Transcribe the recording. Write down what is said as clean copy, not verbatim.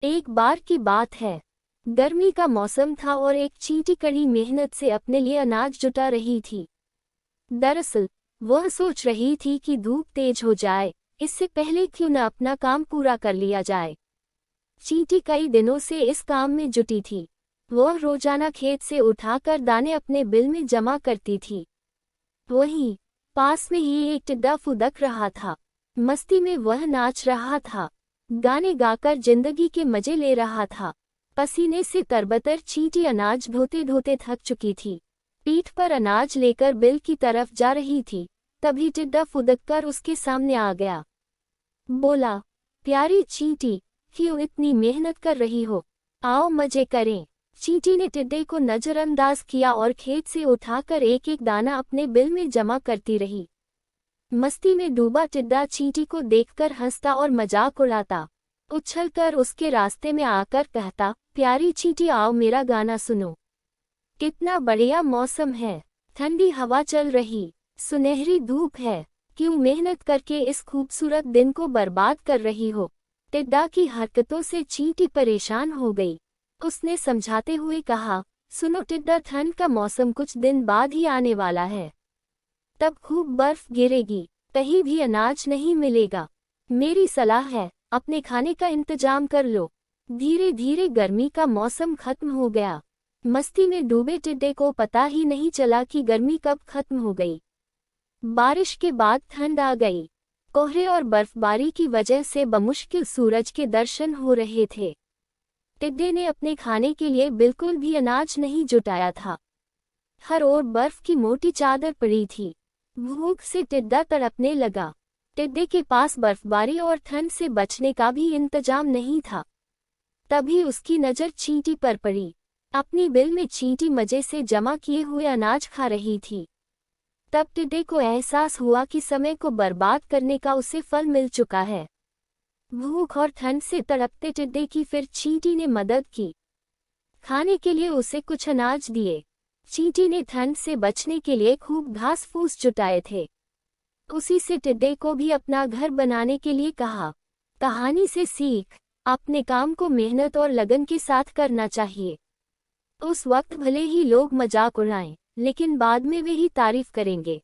एक बार की बात है। गर्मी का मौसम था और एक चींटी कड़ी मेहनत से अपने लिए अनाज जुटा रही थी। दरअसल वह सोच रही थी कि धूप तेज हो जाए, इससे पहले क्यों न अपना काम पूरा कर लिया जाए। चींटी कई दिनों से इस काम में जुटी थी। वह रोजाना खेत से उठाकर दाने अपने बिल में जमा करती थी। वहीं पास में ही एक टिड्डा फुदक रहा था। मस्ती में वह नाच रहा था, गाने गाकर जिंदगी के मजे ले रहा था। पसीने से तरबतर चींटी अनाज ढोते ढोते थक चुकी थी। पीठ पर अनाज लेकर बिल की तरफ जा रही थी, तभी टिड्डा फुदककर उसके सामने आ गया। बोला, प्यारी चींटी, क्यों इतनी मेहनत कर रही हो? आओ मजे करें। चींटी ने टिड्डे को नजरअंदाज किया और खेत से उठाकर एक एक दाना अपने बिल में जमा करती रही। मस्ती में डूबा टिड्डा चींटी को देखकर हंसता और मजाक उड़ाता। उछलकर उसके रास्ते में आकर कहता, प्यारी चींटी आओ मेरा गाना सुनो। कितना बढ़िया मौसम है, ठंडी हवा चल रही, सुनहरी धूप है, क्यों मेहनत करके इस खूबसूरत दिन को बर्बाद कर रही हो? टिड्डा की हरकतों से चींटी परेशान हो गई। उसने समझाते हुए कहा, सुनो टिड्डा, ठंड का मौसम कुछ दिन बाद ही आने वाला है। तब खूब बर्फ गिरेगी, कहीं भी अनाज नहीं मिलेगा। मेरी सलाह है, अपने खाने का इंतजाम कर लो। धीरे धीरे गर्मी का मौसम खत्म हो गया। मस्ती में डूबे टिड्डे को पता ही नहीं चला कि गर्मी कब खत्म हो गई। बारिश के बाद ठंड आ गई। कोहरे और बर्फबारी की वजह से बमुश्किल सूरज के दर्शन हो रहे थे। टिड्डे ने अपने खाने के लिए बिल्कुल भी अनाज नहीं जुटाया था। हर ओर बर्फ की मोटी चादर पड़ी थी। भूख से टिड्डा तड़पने लगा। टिड्डे के पास बर्फबारी और ठंड से बचने का भी इंतजाम नहीं था। तभी उसकी नज़र चींटी पर पड़ी। अपनी बिल में चींटी मजे से जमा किए हुए अनाज खा रही थी। तब टिड्डे को एहसास हुआ कि समय को बर्बाद करने का उसे फल मिल चुका है। भूख और ठंड से तड़पते टिड्डे की फिर चींटी ने मदद की। खाने के लिए उसे कुछ अनाज दिए। चींटी ने ठंड से बचने के लिए खूब घास फूस जुटाए थे। उसी से टिड्डे को भी अपना घर बनाने के लिए कहा। कहानी से सीख, अपने काम को मेहनत और लगन के साथ करना चाहिए। उस वक्त भले ही लोग मजाक उड़ाएं, लेकिन बाद में वे ही तारीफ करेंगे।